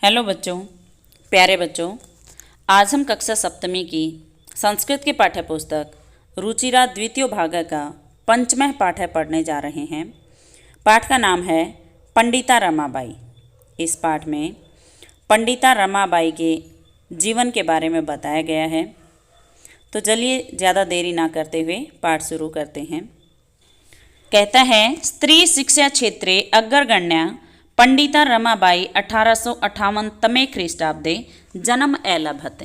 Hello बच्चों, प्यारे बच्चों। आज हम कक्षा सप्तमी की संस्कृत की पाठ्य पुस्तक रुचिरा द्वितीय भाग का पंचमः पाठ पढ़ने जा रहे हैं। पाठ का नाम है पंडिता रमाबाई। इस पाठ में पंडिता रमाबाई के जीवन के बारे में बताया गया है। तो चलिए ज़्यादा देरी ना करते हुए पाठ शुरू करते हैं। कहता है, स्त्री शिक्षा क्षेत्रे अग्रगण्या पंडिता रमाबाई 1858 तमे ख्रीष्टाब्दे जन्म अलभत।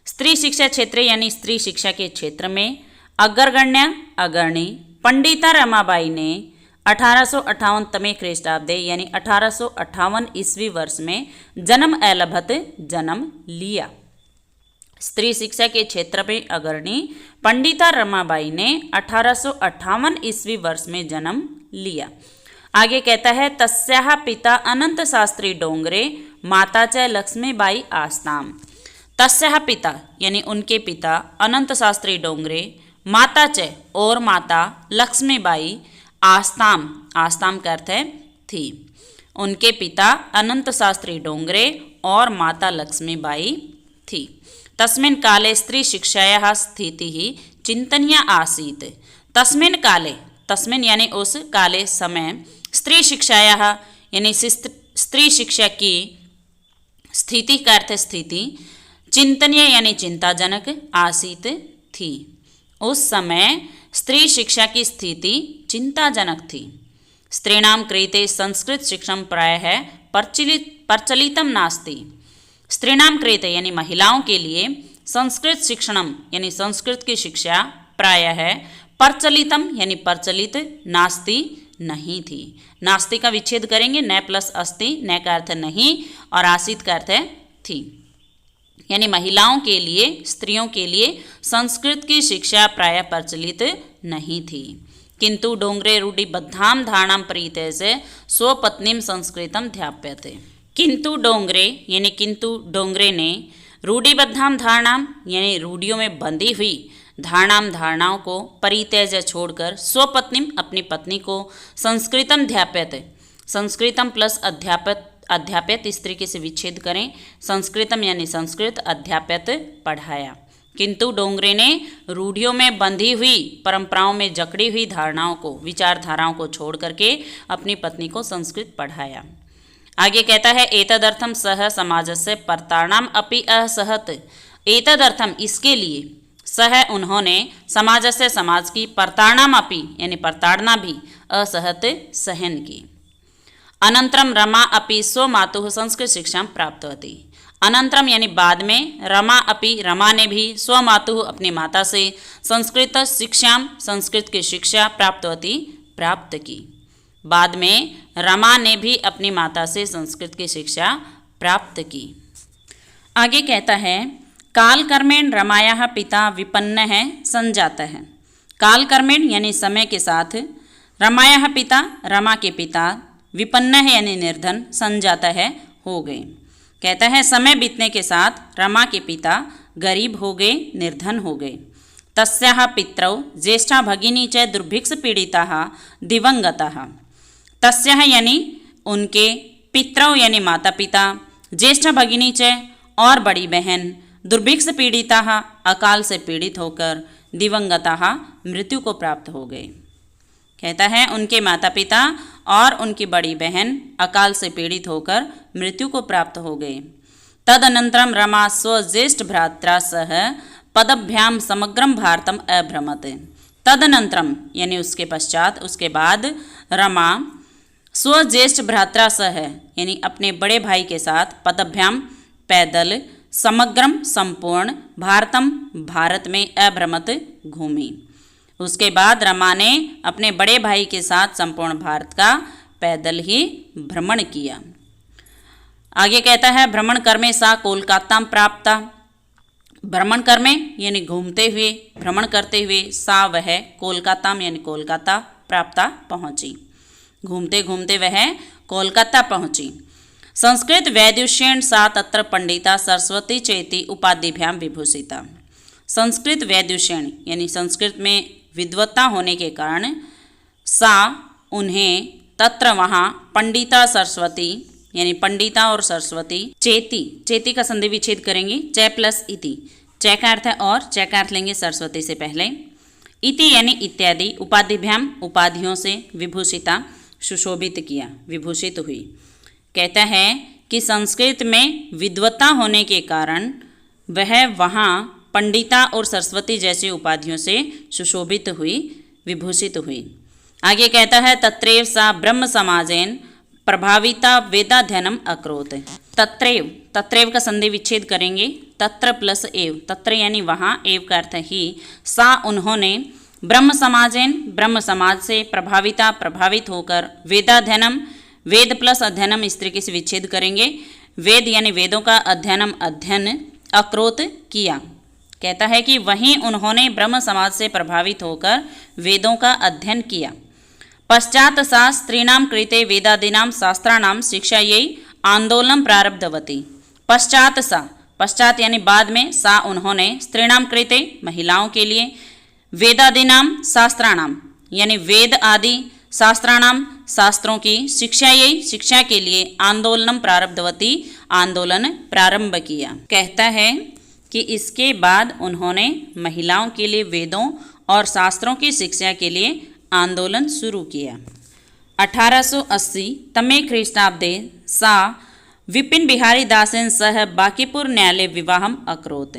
स्त्री शिक्षा क्षेत्र यानी स्त्री शिक्षा के क्षेत्र में अग्रगण्या अग्रणी पंडिता रमाबाई ने 1858 तमे ख्रीष्टाब्दे यानी 1858 ईस्वी वर्ष में जन्म अलभत जन्म लिया। स्त्री शिक्षा के क्षेत्र में अग्रणी पंडिता रमाबाई ने 1858 ईस्वी वर्ष में जन्म लिया। आगे कहता है, तस्याः पिता अनंत शास्त्री डोंगरे माता च लक्ष्मीबाई आस्ताम। तस्याः पिता यानी उनके पिता अनंत शास्त्री डोंगरे, माता च और माता लक्ष्मीबाई आस्ताम, आस्ताम का अर्थ है थी। उनके पिता अनंत शास्त्री डोंगरे और माता लक्ष्मीबाई थी। तस्मिन् काले स्त्री शिक्षायाः स्थितिः चिंतनीया आसीत्। तस्मिन् काले, तस्मिन् यानी उस काले समय, स्त्री शिक्षायाः यानी स्त्री शिक्षा की स्थिति का अर्थ स्थिति, चिंतनीय यानी चिंताजनक, आसीत थी। उस समय स्त्री शिक्षा की स्थिति चिंताजनक थी। स्त्रीणां कृते संस्कृत शिक्षण प्रायः प्रचलितम नास्ति। स्त्रीणां कृते यानी महिलाओं के लिए संस्कृत शिक्षणम यानी संस्कृत की शिक्षा प्रायः प्रचलितम यानी प्रचलित नास्ति नहीं थी। नास्ति का विच्छेद करेंगे, न प्लस अस्ति, न का अर्थ नहीं और आसित का अर्थ है थी। यानी महिलाओं के लिए, स्त्रियों के लिए संस्कृत की शिक्षा प्रायः प्रचलित नहीं थी। किंतु डोंगरे रूढ़िबद्धां धारणां परित्य से स्वपत्नीं संस्कृतम ध्याप्यते। किंतु डोंगरे यानी किंतु डोंगरे ने रूढ़िबद्धां धारणां यानी रूढ़ियों में बंधी हुई धारणाओं को परित्यज छोड़कर स्वपत्नी अपनी पत्नी को संस्कृतम ध्याप्यत, संस्कृतम प्लस अध्याप्यत इस तरीके से विच्छेद करें, संस्कृतम यानी संस्कृत, अध्याप्यत पढ़ाया। किंतु डोंगरे ने रूढ़ियों में बंधी हुई, परंपराओं में जकड़ी हुई धारणाओं को, विचारधाराओं को छोड़ करके अपनी पत्नी को संस्कृत पढ़ाया। आगे कहता है, एतदर्थम सह समाजस्य प्रताड़नाम अपि असहत। एतदर्थम इसके लिए, सह उन्होंने, समाज से समाज की, प्रताड़नाम अपि यानी प्रताड़ना भी, असहत सहन की। अनंतरम रमा अपि स्वमातुः संस्कृत शिक्षा प्राप्तवती। अनंतरम यानी बाद में, रमा अपि रमा ने भी, स्वमातुः अपनी माता से, संस्कृत शिक्षा संस्कृत की शिक्षा प्राप्तवती प्राप्त की। बाद में रमा ने भी अपनी माता से संस्कृत की शिक्षा प्राप्त की। आगे कहता है, कालकर्मेण रमायाः पिता विपन्नः संजातः। कालकर्मेण यानी समय के साथ, रमायाः पिता रमा के पिता, विपन्नः यानी निर्धन, संजातः हो गए। कहता है, समय बीतने के साथ रमा के पिता गरीब हो गए, निर्धन हो गए। तस्याः पितरौ ज्येष्ठा भगिनी च दुर्भिक्ष पीड़िताः दिवंगताः। तस्याः यानी उनके, पितरौ यानी माता पिता, ज्येष्ठा भगिनी च और बड़ी बहन, दुर्भिक्ष पीड़िताः अकाल से पीड़ित होकर, दिवंगताः मृत्यु को प्राप्त हो गए। कहता है, उनके माता पिता और उनकी बड़ी बहन अकाल से पीड़ित होकर मृत्यु को प्राप्त हो गए। तदनंतरम रमा स्वज्येष्ठ भ्रात्रा सह पदभ्याम समग्रम भारतम अभ्रमत। तदनंतरम यानी उसके पश्चात, उसके बाद रमा स्वज्येष्ठ भ्रात्रा सह यानी अपने बड़े भाई के साथ, पदभ्याम पैदल, समग्रम संपूर्ण, भारतम भारत में, अभ्रमत घूमी। उसके बाद रमा ने अपने बड़े भाई के साथ संपूर्ण भारत का पैदल ही भ्रमण किया। आगे कहता है, भ्रमण कर्मे सा कोलकाता प्राप्ता। भ्रमण कर्मे यानी घूमते हुए, भ्रमण करते हुए, सा वह, कोलकाता यानी कोलकाता, प्राप्ता पहुंची, घूमते घूमते वह कोलकाता पहुंची। संस्कृत वैदुष्येण सा तत्र पंडिता सरस्वती चेति उपाधिभ्याम विभूषिता। संस्कृत वैदुष्येण यानी संस्कृत में विद्वत्ता होने के कारण, सा उन्हें, तत्र वहाँ, पंडिता सरस्वती यानी पंडिता और सरस्वती। चेती, चेती का संधि विच्छेद करेंगे, च प्लस इति, च का अर्थ है और, च का अर्थ लेंगे सरस्वती से पहले। इति यानी इत्यादि, उपाधिभ्याम उपाधियों से, विभूषिता सुशोभित किया, विभूषित हुई। कहता है कि संस्कृत में विद्वत्ता होने के कारण वह वहाँ पंडिता और सरस्वती जैसी उपाधियों से सुशोभित हुई, विभूषित हुई। आगे कहता है तत्रैव सा ब्रह्म समाजेन प्रभाविता वेदाध्ययनम अकरोत। तत्रैव, तत्रैव का संधि विच्छेद करेंगे, तत्र प्लस एव, तत्र यानी वहाँ, एव का अर्थ ही, सा उन्होंने, ब्रह्म समाजेन ब्रह्म समाज से, प्रभाविता प्रभावित होकर, वेदाध्ययनम, वेद प्लस अध्ययनम इस तरीके से विच्छेद करेंगे, वेद यानी वेदों का अध्ययनम अध्ययन, अक्रोत किया। कहता है कि वहीं उन्होंने ब्रह्म समाज से प्रभावित होकर वेदों का अध्ययन किया। पश्चात सा स्त्रीणां कृते वेदादीनां शास्त्राणां शिक्षायै आंदोलन प्रारब्धवती। पश्चात सा, पश्चात यानी बाद में, सा उन्होंने, स्त्रीणां कृते महिलाओं के लिए, वेदादीनां शास्त्राणां यानी वेद आदि, शास्त्राणां शास्त्रों की, शिक्षायै शिक्षा के लिए, आंदोलनम प्रारब्धवती आंदोलन प्रारंभ किया। कहता है कि इसके बाद उन्होंने महिलाओं के लिए वेदों और शास्त्रों की शिक्षा के लिए आंदोलन शुरू किया। 1880 तमे ख्रीष्टाब्दे सा विपिन बिहारी दासेन सह बांकीपुर न्यायालय विवाहम अकरोत।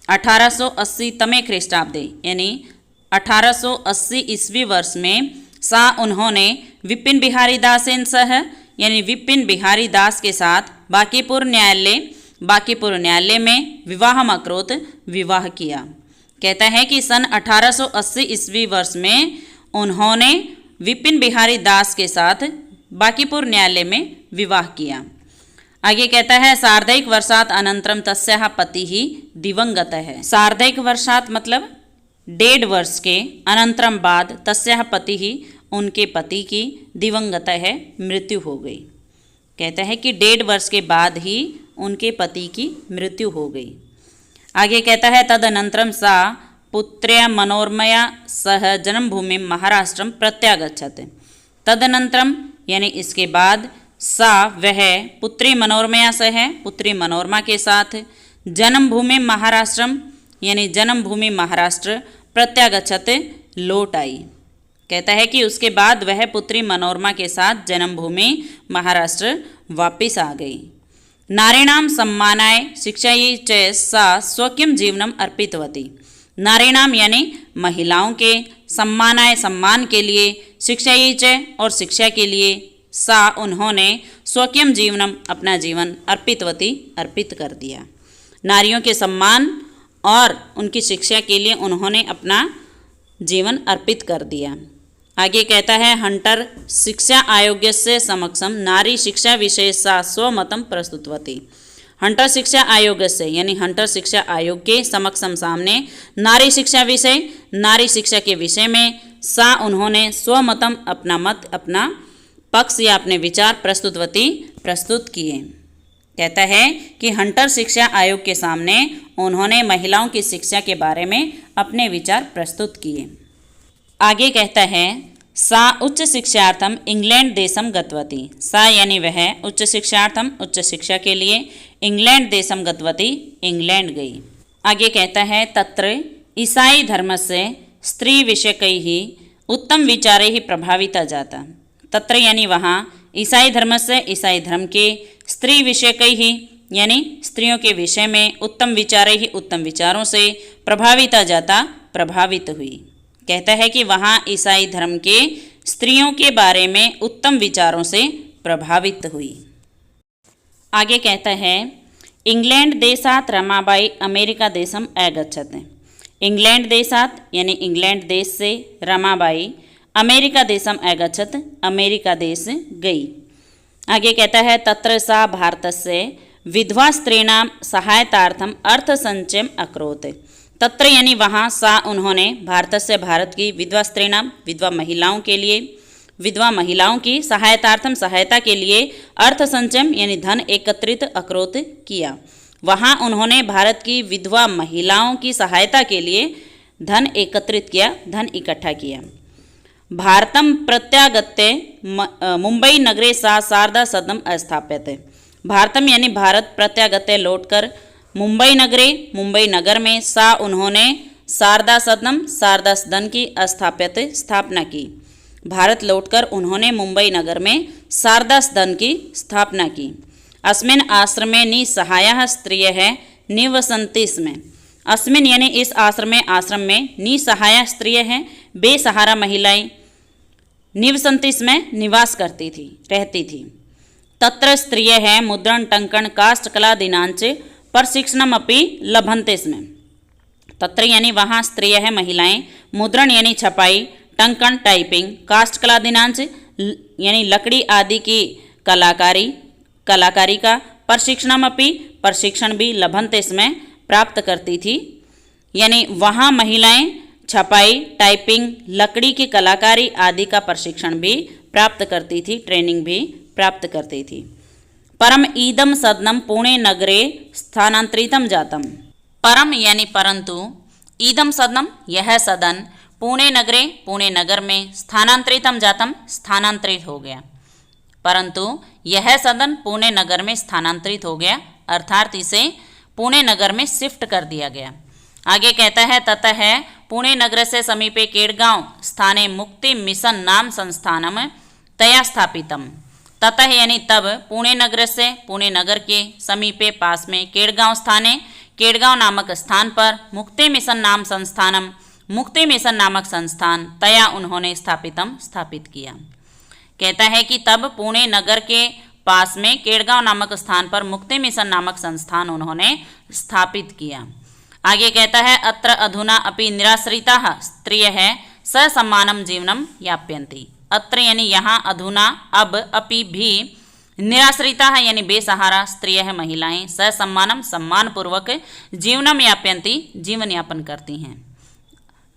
1880 तमे ख्रीष्टाब्दे यानी 1880 ईस्वी वर्ष में, सा उन्होंने, विपिन बिहारी दासेन सह यानी विपिन बिहारी दास के साथ, बांकीपुर न्यायालय में विवाहम अकरोत विवाह किया। कहता है कि सन 1880 ईस्वी वर्ष में उन्होंने विपिन बिहारी दास के साथ बांकीपुर न्यायालय में विवाह किया। आगे कहता है सार्धैक वर्षात अनंतरम तस्याः पति ही दिवंगत है। सार्धैक वर्षात मतलब 1.5 वर्ष के, अनंतरम बाद, तस्याः पति ही उनके पति की, दिवंगत है मृत्यु हो गई। कहता है कि 1.5 वर्ष के बाद ही उनके पति की मृत्यु हो गई। आगे कहता है तदनंतरम सा पुत्र्या मनोरमया सह जन्मभूमि महाराष्ट्रम प्रत्यागच्छत। तदनंतरम यानी इसके बाद, सा वह, पुत्री मनोरमया सह है, पुत्री मनोरमा के साथ, जन्मभूमि महाराष्ट्रम यानी जन्मभूमि महाराष्ट्र, प्रत्यागच्छत लौट आई। कहता है कि उसके बाद वह पुत्री मनोरमा के साथ जन्मभूमि महाराष्ट्र वापिस आ गई। नारीणाम सम्मानाय शिक्षायै च सा स्वकीयं जीवनम अर्पितवती। नारीणाम यानी महिलाओं के, सम्मानाय सम्मान के लिए, शिक्षायै च और शिक्षा के लिए, सा उन्होंने, स्वकीयं जीवनम अपना जीवन, अर्पितवती अर्पित कर दिया। नारियों के सम्मान और उनकी शिक्षा के लिए उन्होंने अपना जीवन अर्पित कर दिया। आगे कहता है हंटर शिक्षा आयोगस्य समक्षम नारी शिक्षा विषय सा स्वमतम प्रस्तुतवती। हंटर शिक्षा आयोग से यानी हंटर शिक्षा आयोग के समक्षम सामने नारी शिक्षा विषय, नारी शिक्षा के विषय में सा उन्होंने स्वमतम अपना मत, अपना पक्ष या अपने विचार प्रस्तुत किए। कहता है कि हंटर शिक्षा आयोग के सामने उन्होंने महिलाओं की शिक्षा के बारे में अपने विचार प्रस्तुत किए। आगे कहता है सा उच्च शिक्षार्थम इंग्लैंड देशम गतवती। सा यानी वह उच्च शिक्षार्थम उच्च शिक्षा के लिए इंग्लैंड देशम गतवती इंग्लैंड गई। आगे कहता है तत्र ईसाई धर्म से स्त्री विषयकैः उत्तम विचारे ही प्रभाविता जाता। तत्र यानी वहाँ ईसाई धर्म से ईसाई धर्म के स्त्री विषयकैः यानी स्त्रियों के विषय में उत्तम विचारे ही उत्तम विचारों से प्रभाविता जाता प्रभावित हुई। कहता है कि वहाँ ईसाई धर्म के स्त्रियों के बारे में उत्तम विचारों से प्रभावित हुई। आगे कहता है इंग्लैंड देशात रमाबाई अमेरिका देशम अगच्छत। इंग्लैंड देशात यानी इंग्लैंड देश से रमाबाई अमेरिका देशम अगच्छत अमेरिका देश गई। आगे कहता है तत्र सा भारतस्य विधवा स्त्रीणां सहायतार्थम अर्थ संचयम अकरोत। तत्र यानी वहाँ सा उन्होंने भारत से भारत की विधवा स्त्रीणां विधवा महिलाओं की सहायतार्थम सहायता के लिए अर्थ संचयम यानी धन एकत्रित अकरोत किया। वहाँ उन्होंने भारत की विधवा महिलाओं की सहायता के लिए धन एकत्रित किया, धन इकट्ठा किया। भारतं प्रत्यागत्य मुंबई नगरे सा शारदा सदनम स्थापित। भारतम यानी भारत प्रत्यागत्य लौटकर मुंबई नगरे मुंबई नगर में सा उन्होंने शारदा सदन की स्थापना की। भारत लौटकर उन्होंने मुंबई नगर में शारदा सदन की स्थापना की। अस्मिन् आश्रमे निसहायाः स्त्रियः निवसन्ति स्म। अस्मिन् यानी इस आश्रम में निसहाया स्त्रियः हैं, बेसहारा महिलाएं, निवसन्ति स्म निवास करती थी, रहती थी। तत्र स्त्रियः मुद्रण टंकन काष्ठकलादीनांच प्रशिक्षणमपि लभन्ते स्म। तत्र यानी वहाँ स्त्रियः महिलाएं, मुद्रण यानी छपाई, टंकन टाइपिंग, काष्ठकलादीनांच यानी लकड़ी आदि की कलाकारी का, प्रशिक्षण भी लभन्ते स्म प्राप्त करती थी। यानी वहाँ महिलाएं छपाई, टाइपिंग, लकड़ी की कलाकारी आदि का प्रशिक्षण भी प्राप्त करती थी, ट्रेनिंग भी प्राप्त करती थी। परम ईदम सदनम पुणे नगरे स्थानांतरितम जातम। परम यानी परंतु, ईदम सदनम यह सदन, पुणे नगर में स्थानांतरितम जातम स्थानांतरित हो गया। परंतु यह सदन पुणे नगर में स्थानांतरित हो गया, अर्थात इसे पुणे नगर में शिफ्ट कर दिया गया। आगे कहता है ततः पुणे नगर से समीपे केड़गांव स्थाने मुक्ति मिशन नाम संस्थानम तया स्थापितम। ततः यानी तब पुणे नगर के समीपे पास में केड़गांव नामक स्थान पर मुक्ति मिशन नामक संस्थान तया उन्होंने स्थापित किया। कहता है कि तब पुणे नगर के पास में केड़गांव नामक स्थान पर मुक्ति मिशन नामक संस्थान उन्होंने स्थापित किया। आगे कहता है अत्र अधुना अपि निराश्रिताः स्त्रियः ससम्मानं जीवनं यापयन्ति। अत्र यानी यहाँ, अधुना अब, अपि भी, निराश्रिताः यानी बेसहारा स्त्रियः महिलाएं, ससम्मानं सम्मानपूर्वक, जीवनम यापयन्ति जीवन यापन करती हैं।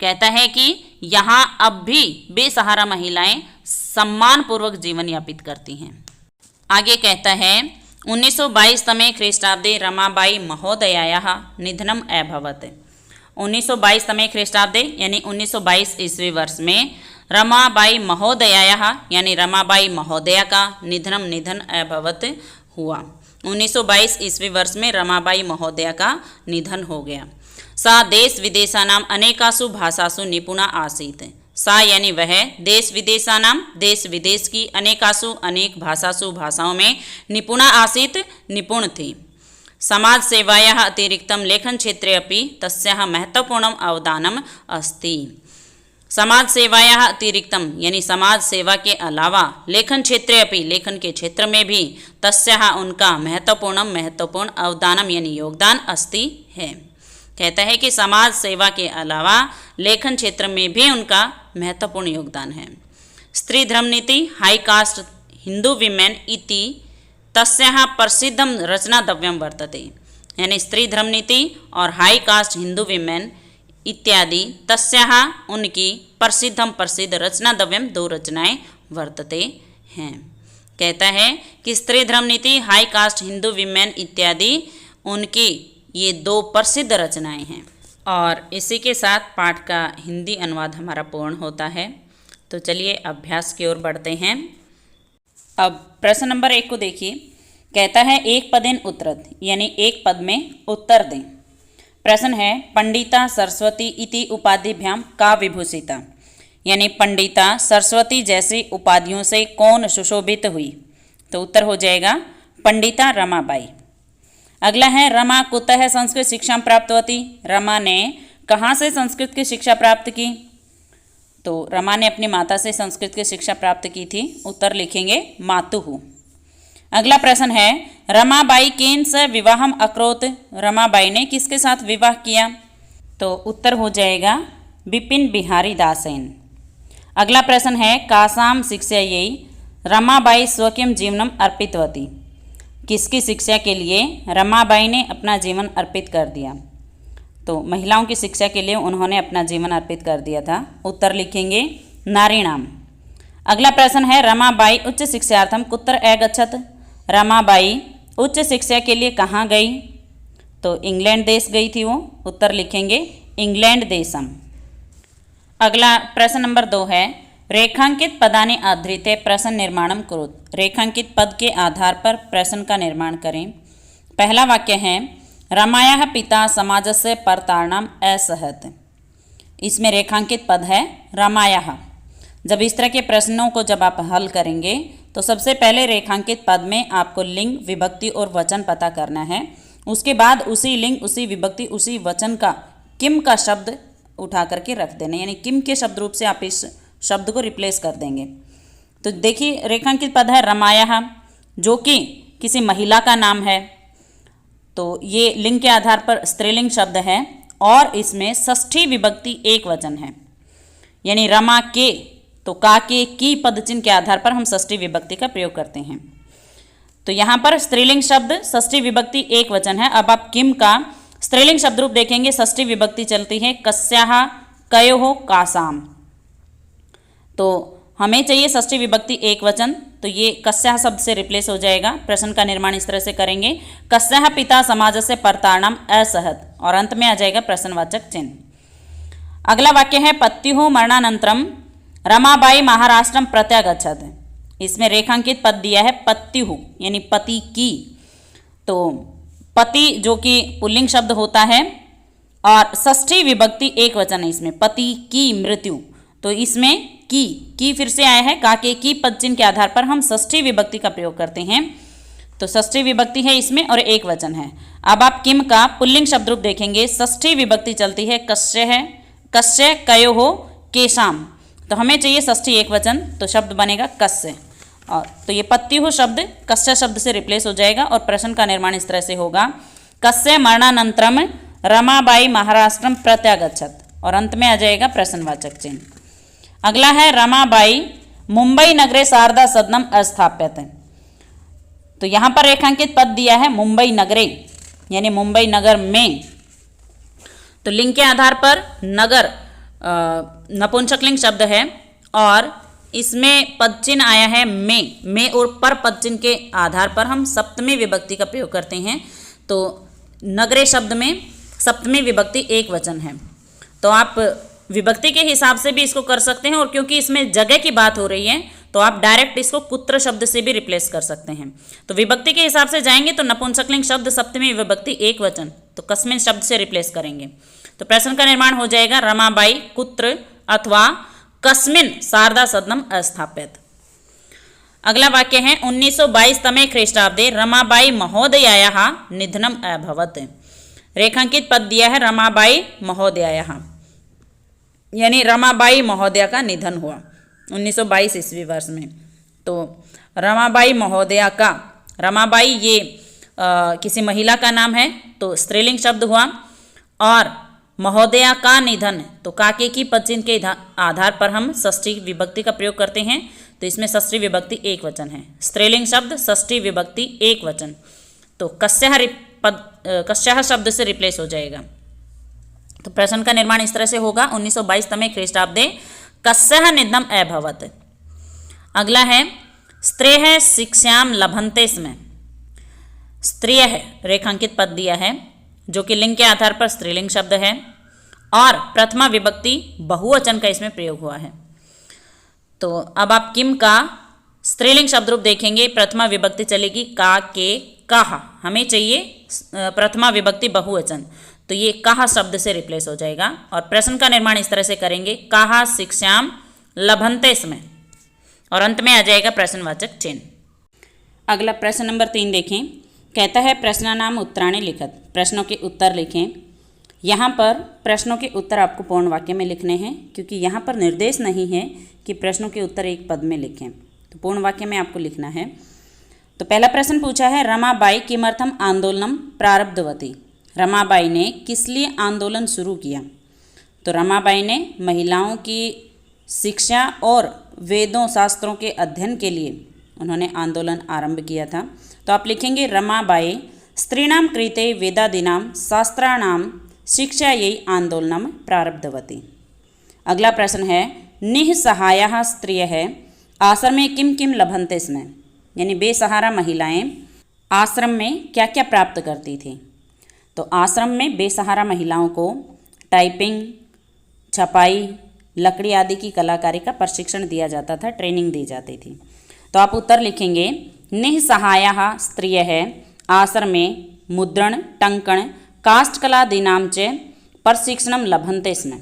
कहता है कि यहाँ अब भी बेसहारा महिलाएं सम्मानपूर्वक जीवन यापित करती हैं। आगे कहता है 1922 तमे ख्रीष्टाब्दे रमाबाई महोदयायाः निधनम अभवत्। 1922 तमे ख्रीष्टाब्दे यानी 1922 ईस्वी वर्ष में रमाबाई महोदयायाः यानी रमाबाई महोदया का निधन अभवत् हुआ। 1922 ईस्वी वर्ष में रमाबाई महोदया का निधन हो गया। सा देश विदेशानाम अनेकासु भाषासु निपुणा आसीत्। सा यानी वह देश विदेश की अनेक भाषाओं में निपुणा आसीत् निपुण थी। समाज सेवायाः अतिरिक्तं लेखन क्षेत्रे अपि तस्याः महत्वपूर्णम् अवदानम् अस्ति। समाज सेवायाः अतिरिक्तं यानी समाज सेवा के अलावा लेखन क्षेत्रे अपि लेखन के क्षेत्र में भी तस्याः उनका महत्वपूर्ण अवदानम यानी योगदान अस्ति है। कहता है कि समाज सेवा के अलावा लेखन क्षेत्र में भी उनका महत्वपूर्ण योगदान है। स्त्री धर्म नीति हाई कास्ट हिंदू विमेन इति तस्याः प्रसिद्धम रचनाद्रव्यम वर्तते। यानी स्त्री धर्म नीति और हाई कास्ट हिंदू विमेन इत्यादि तस्याः उनकी प्रसिद्ध रचनाद्रव्यम 2 रचनाएं वर्तते हैं। कहता है कि स्त्री धर्म नीति, हाई कास्ट हिंदू विमेन इत्यादि उनकी ये 2 प्रसिद्ध रचनाएं हैं। और इसी के साथ पाठ का हिंदी अनुवाद हमारा पूर्ण होता है। तो चलिए अभ्यास की ओर बढ़ते हैं। अब प्रश्न नंबर 1 को देखिए। कहता है एक पदेन उत्तरत यानी एक पद में उत्तर दें। प्रश्न है पंडिता सरस्वती इति उपाधिभ्याम का विभूषिता। यानी पंडिता सरस्वती जैसी उपाधियों से कौन सुशोभित हुई। तो उत्तर हो जाएगा पंडिता रमाबाई। अगला है रमा कुतः संस्कृत शिक्षा प्राप्तवती। रमा ने कहाँ से संस्कृत की शिक्षा प्राप्त की। तो रमा ने अपनी माता से संस्कृत की शिक्षा प्राप्त की थी। उत्तर लिखेंगे मातुः। अगला प्रश्न है रमाबाई केन से विवाहम अकरोत। रमाबाई ने किसके साथ विवाह किया। तो उत्तर हो जाएगा बिपिन बिहारी दासेन। अगला प्रश्न है कासाम शिक्षायै रमाबाई स्वकीयं जीवनम अर्पितवती। किसकी शिक्षा के लिए रमाबाई ने अपना जीवन अर्पित कर दिया। तो महिलाओं की शिक्षा के लिए उन्होंने अपना जीवन अर्पित कर दिया था। उत्तर लिखेंगे नारीणाम। अगला प्रश्न है रमाबाई उच्च शिक्षार्थम कुत्र अगच्छत। रमाबाई उच्च शिक्षा के लिए कहाँ गई। तो इंग्लैंड देश गई थी वो। उत्तर लिखेंगे इंग्लैंड देशम। अगला प्रश्न नंबर 2 है रेखांकित पदानि आधृत्य प्रश्न निर्माणम कुरुत। रेखांकित पद के आधार पर प्रश्न का निर्माण करें। पहला वाक्य है रमायाः पिता समाजस्य परताड़नम् असहत। इसमें रेखांकित पद है रमायाः। जब इस तरह के प्रश्नों को जब आप हल करेंगे तो सबसे पहले रेखांकित पद में आपको लिंग, विभक्ति और वचन पता करना है। उसके बाद उसी लिंग, उसी विभक्ति, उसी वचन का किम का शब्द उठा करके रख देना, यानी किम के शब्द रूप से आप इस शब्द को रिप्लेस कर देंगे। तो देखिए रेखांकित पद है रमायाः, जो कि किसी महिला का नाम है, तो ये लिंग के आधार पर स्त्रीलिंग शब्द है और इसमें षष्ठी विभक्ति एक वचन है, यानी रमा के, तो का के की पद चिन्ह के आधार पर हम षष्ठी विभक्ति का प्रयोग करते हैं। तो यहाँ पर स्त्रीलिंग शब्द षष्ठी विभक्ति एक वचन है। अब आप किम का स्त्रीलिंग शब्द रूप देखेंगे, षष्ठी विभक्ति चलती है कस्याः, कयोः, कासाम। तो हमें चाहिए षष्ठी विभक्ति एक वचन, तो ये कस्याः शब्द से रिप्लेस हो जाएगा। प्रश्न का निर्माण इस तरह से करेंगे, कस्याः पिता समाजस्य परताड़नम् असहत, और अंत में आ जाएगा प्रश्नवाचक चिन्ह। अगला वाक्य है पत्युः मरणानंतरम रमाबाई महाराष्ट्रम प्रत्यागच्छत। इसमें रेखांकित पद दिया है पत्युः, यानी पति की। तो पति जो कि पुल्लिंग शब्द होता है और षष्ठी विभक्ति एक वचन है, इसमें पति की मृत्यु, तो इसमें की फिर से आया है, का के की पद चिन्ह के आधार पर हम षष्ठी विभक्ति का प्रयोग करते हैं। तो षष्ठी विभक्ति है इसमें और एक वचन है। अब आप किम का पुल्लिंग शब्द रूप देखेंगे, षष्ठी विभक्ति चलती है कस्य है, कस्य, कयोः, केशाम। तो हमें चाहिए षष्ठी एक वचन, तो शब्द बनेगा कस्य, और तो ये पत्युः शब्द कस्य शब्द से रिप्लेस हो जाएगा और प्रश्न का निर्माण इस तरह से होगा, कस्य मरणानंतरम रमाबाई महाराष्ट्रम प्रत्यागच्छत, और अंत में आ जाएगा प्रश्नवाचक चिन्ह। अगला है रमाबाई मुंबई नगरे शारदा सदनम अस्थाप्यत। तो यहाँ पर रेखांकित पद दिया है मुंबई नगरे, यानी मुंबई नगर में। तो लिंग के आधार पर नगर नपुंसकलिंग शब्द है और इसमें पद चिन्ह आया है में और पर पद चिन्ह के आधार पर हम सप्तमी विभक्ति का प्रयोग करते हैं। तो नगरे शब्द में सप्तमी विभक्ति एक वचन है, तो आप विभक्ति के हिसाब से भी इसको कर सकते हैं, और क्योंकि इसमें जगह की बात हो रही है तो आप डायरेक्ट इसको कुत्र शब्द से भी रिप्लेस कर सकते हैं। तो विभक्ति के हिसाब से जाएंगे तो नपुंसकलिंग शब्द सप्तमी विभक्ति एक वचन, तो कस्मिन शब्द से रिप्लेस करेंगे। तो प्रश्न का निर्माण हो जाएगा रमाबाई कुत्र अथवा कस्मिन शारदा सदनम अस्थाप्यत। अगला वाक्य है 1922 तमे ख्रीष्टाब्दे रमाबाई महोदयायाः निधनम अभवत्। रेखांकित पद दिया है रमाबाई महोदयायाः, यानी रमाबाई महोदया का निधन हुआ 1922 ईस्वी वर्ष में। तो रमाबाई महोदया का, रमाबाई ये किसी महिला का नाम है, तो स्त्रीलिंग शब्द हुआ, और महोदया का निधन, तो काके की पद चिन्ह के आधार पर हम षष्ठी विभक्ति का प्रयोग करते हैं। तो इसमें षष्ठी विभक्ति एक वचन है, स्त्रीलिंग शब्द षष्ठी विभक्ति एक वचन, तो कस्याः शब्द से रिप्लेस हो जाएगा। तो प्रश्न का निर्माण इस तरह से होगा 1922 तमे ख्रीष्टाब्दे कस्याः निधनम अभवत्। अगला है स्त्रियः शिक्षां लभन्ते स्म। स्त्रियः रेखांकित पद दिया है जो कि लिंग के आधार पर स्त्रीलिंग शब्द है और प्रथमा विभक्ति बहुवचन का इसमें प्रयोग हुआ है। तो अब आप किम का स्त्रीलिंग शब्द रूप देखेंगे, प्रथमा विभक्ति चलेगी का, के, काहा। हमें चाहिए प्रथमा विभक्ति बहुवचन, तो ये काहा शब्द से रिप्लेस हो जाएगा और प्रश्न का निर्माण इस तरह से करेंगे, काहा शिक्षां लभन्ते स्म, और अंत में आ जाएगा प्रश्नवाचक चिन्ह। अगला प्रश्न नंबर 3 देखें। कहता है प्रश्नानाम उत्तराणि लिखत। प्रश्नों के उत्तर लिखें। यहाँ पर प्रश्नों के उत्तर आपको पूर्ण वाक्य में लिखने हैं, क्योंकि यहाँ पर निर्देश नहीं है कि प्रश्नों के उत्तर एक पद में लिखें, तो पूर्ण वाक्य में आपको लिखना है। तो पहला प्रश्न पूछा है रमाबाई किमर्थम आंदोलनम प्रारब्धवती। रमाबाई ने किस लिए आंदोलन शुरू किया। तो रमाबाई ने महिलाओं की शिक्षा और वेदों शास्त्रों के अध्ययन के लिए उन्होंने आंदोलन आरंभ किया था। तो आप लिखेंगे रमाबाई स्त्रीणां कृते वेदादीनां शास्त्राणां शिक्षायै आंदोलनं प्रारब्धवती। अगला प्रश्न है निःसहायाः स्त्रियः आश्रमे किं किं लभन्ते स्म। यानी बेसहारा महिलाएं आश्रम में क्या क्या प्राप्त करती थी। तो आश्रम में बेसहारा महिलाओं को टाइपिंग, छपाई, लकड़ी आदि की कलाकारी का प्रशिक्षण दिया जाता था, ट्रेनिंग दी जाती थी। तो आप उत्तर लिखेंगे निःसहायाः स्त्रियः आश्रमे मुद्रण टङ्कण काष्ठकलादीनां च प्रशिक्षणं लभन्ते स्म।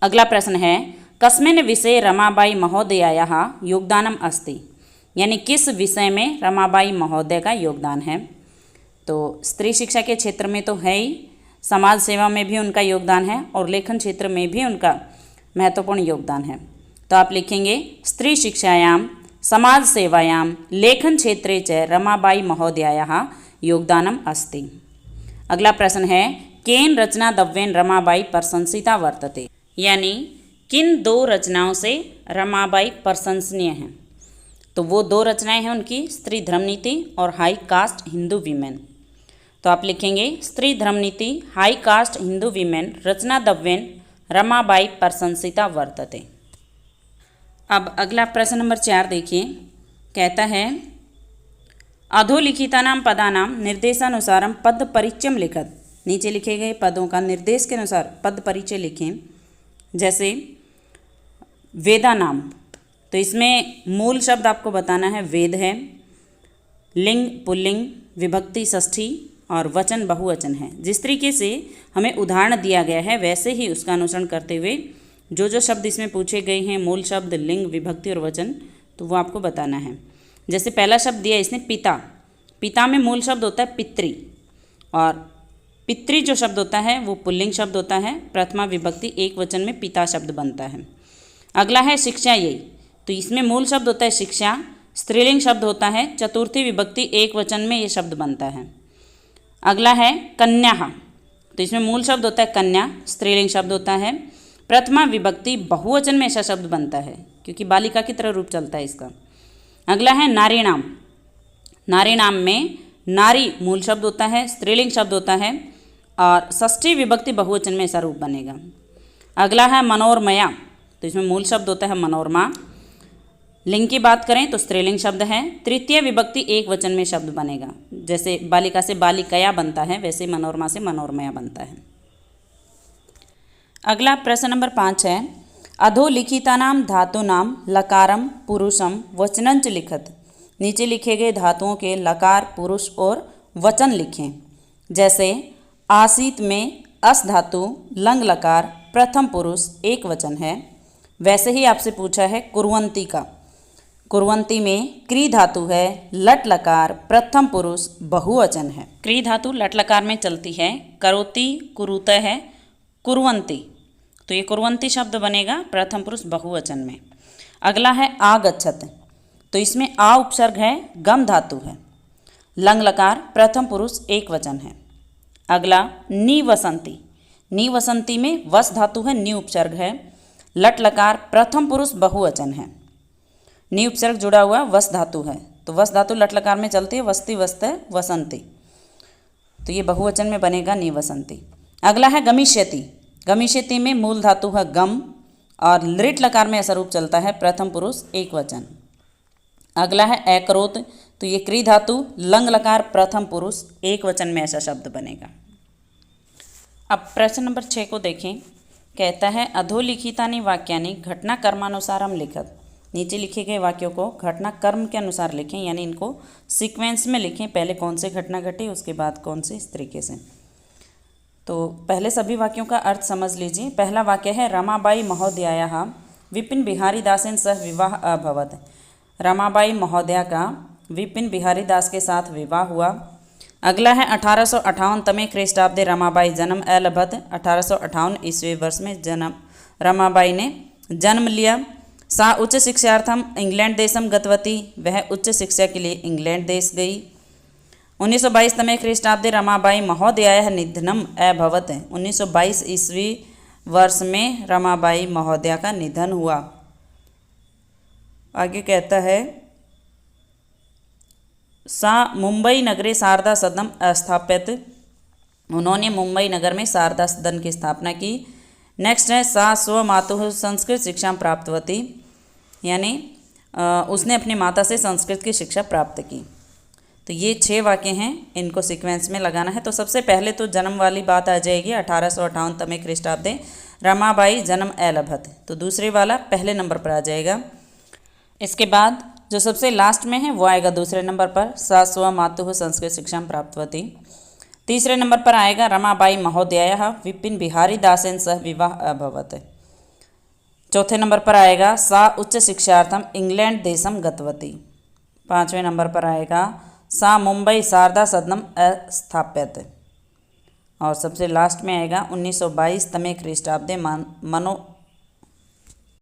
अगला प्रश्न है कस्मिन् विषये रमाबाई महोदयायाः योगदानम् अस्ति, यानी किस विषय में रमाबाई महोदय का योगदान है। तो स्त्री शिक्षा के क्षेत्र में तो है ही, समाज सेवा में भी उनका योगदान है और लेखन क्षेत्र में भी उनका महत्वपूर्ण योगदान है। तो आप लिखेंगे स्त्री शिक्षायां समाज सेवायां लेखन क्षेत्रे च रमाबाई महोदयायाः योगदानम् अस्ति। अगला प्रश्न है केन रचनाद्वयेन रमाबाई प्रशंसिता वर्तते, यानी किन दो रचनाओं से रमाबाई प्रशंसनीय हैं। तो वो दो रचनाएं हैं उनकी स्त्री धर्मनीति और हाई कास्ट हिंदू वीमेन। तो आप लिखेंगे Stri Dharmaniti high caste Hindu women रचनाद्वयेन रमाबाई प्रशंसिता वर्तते। अब अगला प्रश्न नंबर 4 देखिए, कहता है अधोलिखितानां पदानां निर्देशानुसारं पद परिचयं लिखत। नीचे लिखे गए पदों का निर्देश के अनुसार पद परिचय लिखें। जैसे वेदा नाम, तो इसमें मूल शब्द आपको बताना है वेद है, लिंग पुल्लिंग, विभक्ति षष्ठी और वचन बहुवचन है। जिस तरीके से हमें उदाहरण दिया गया है वैसे ही उसका अनुसरण करते हुए जो जो शब्द इसमें पूछे गए हैं, मूल शब्द, लिंग, विभक्ति और वचन, तो वो आपको बताना है। जैसे पहला शब्द दिया इसने पिता, पिता में मूल शब्द होता है पितृ, और पितृ जो शब्द होता है वो पुल्लिंग शब्द होता है, प्रथमा विभक्ति एक वचन में पिता शब्द बनता है। अगला है शिक्षा यही, तो इसमें मूल शब्द होता है शिक्षा, स्त्रीलिंग शब्द होता है, चतुर्थी विभक्ति एक वचन में ये शब्द बनता है। अगला है कन्या, तो इसमें मूल शब्द होता है कन्या, स्त्रीलिंग शब्द होता है, प्रथमा विभक्ति बहुवचन में ऐसा शब्द बनता है क्योंकि बालिका की तरह रूप चलता है इसका। अगला है नारी नाम, नारी नाम में नारी मूल शब्द होता है, स्त्रीलिंग शब्द होता है और षष्ठी विभक्ति बहुवचन में ऐसा रूप बनेगा। अगला है मनोरमया, तो इसमें मूल शब्द होता है मनोरमा, लिंग की बात करें तो स्त्रीलिंग शब्द है, तृतीय विभक्ति एक वचन में शब्द बनेगा। जैसे बालिका से बालिकया बनता है वैसे मनोरमा से मनोरमया बनता है। अगला प्रश्न नंबर 5 है अधोलिखितानां धातूनां लकारम पुरुषम वचनंच लिखत। नीचे लिखे गए धातुओं के लकार, पुरुष और वचन लिखें। जैसे आसीत में अस धातु लंग लकार प्रथम पुरुष एक वचन है, वैसे ही आपसे पूछा है कुर्वंती का। कुर्वंती में क्री धातु है, लट लकार प्रथम पुरुष बहुवचन है। क्री धातु लट लकार में चलती है, करोति कुरुतः है, कुर्वंती, तो ये कुर्वंती शब्द बनेगा प्रथम पुरुष बहुवचन में। अगला है आगच्छत, तो इसमें आ उपसर्ग है, गम धातु है, लंग लकार प्रथम पुरुष एक वचन है। अगला निवसंती, निवसंती में वस धातु है, नी उपसर्ग है, लट लकार प्रथम पुरुष बहुवचन है, नी उपसर्ग जुड़ा हुआ वस धातु है, तो वस धातु लट लकार में चलती है, वस्ती वस्त वसंती, तो ये बहुवचन में बनेगा निवसंती। अगला है गमिष्यति, गमिष्यति में मूल धातु है गम और लृट लकार में ऐसा रूप चलता है प्रथम पुरुष एक वचन। अगला है अकरोत, तो ये क्री धातु लंग लकार प्रथम पुरुष एक वचन में ऐसा शब्द बनेगा। अब प्रश्न नंबर 6 को देखें, कहता है अधोलिखितानि वाक्यानि घटना कर्मानुसारम लिखत। नीचे लिखे गए वाक्यों को घटना कर्म के अनुसार लिखें, यानी इनको सीक्वेंस में लिखें, पहले कौन से घटना घटी उसके बाद कौन से, इस तरीके से। तो पहले सभी वाक्यों का अर्थ समझ लीजिए। पहला वाक्य है रमाबाई महोदयायाः विपिन बिहारी दासेन सह विवाह अभवत। रमाबाई महोदया का विपिन बिहारी दास के साथ विवाह हुआ। अगला है 1858 तमे ख्रीष्टाब्दे रमाबाई जन्म अलभत। 1858 ईस्वी वर्ष में जन्म रमाबाई ने जन्म लिया। सा उच्च शिक्षार्थम इंग्लैंड देशम गतवती, वह उच्च शिक्षा के लिए इंग्लैंड देश गई। 1922 तमे ख्रीष्टाब्दे रमाबाई महोदयायाः निधनम अभवत। 1922 ईस्वी वर्ष में रमाबाई महोदया का निधन हुआ। आगे कहता है सा मुंबई नगरे शारदा सदनम स्थापित। उन्होंने मुंबई नगर में शारदा सदन की स्थापना की। नेक्स्ट है सा स्वमातुः संस्कृत शिक्षा प्राप्तवती, यानी उसने अपनी माता से संस्कृत की शिक्षा प्राप्त की। तो ये 6 वाक्य हैं, इनको सीक्वेंस में लगाना है। तो सबसे पहले तो जन्म वाली बात आ जाएगी। 1858 तमे ख्रीष्टाब्दे रमाबाई जन्म अलभत, तो दूसरे वाला पहले नंबर पर आ जाएगा। इसके बाद जो सबसे लास्ट में है वो आएगा दूसरे नंबर पर, सा स्वमातुः संस्कृत शिक्षां प्राप्तवती। तीसरे नंबर पर आएगा रमाबाई महोदयाः विपिन बिहारी दासेन सह विवाह अभवत्। चौथे नंबर पर आएगा सा उच्च शिक्षार्थम इंग्लैंड देशम गतवती। पाँचवें नंबर पर आएगा सा मुंबई शारदा सदनम अस्थाप्यत। और सबसे लास्ट में आएगा 1922 तमे ख्रीष्टाब्दे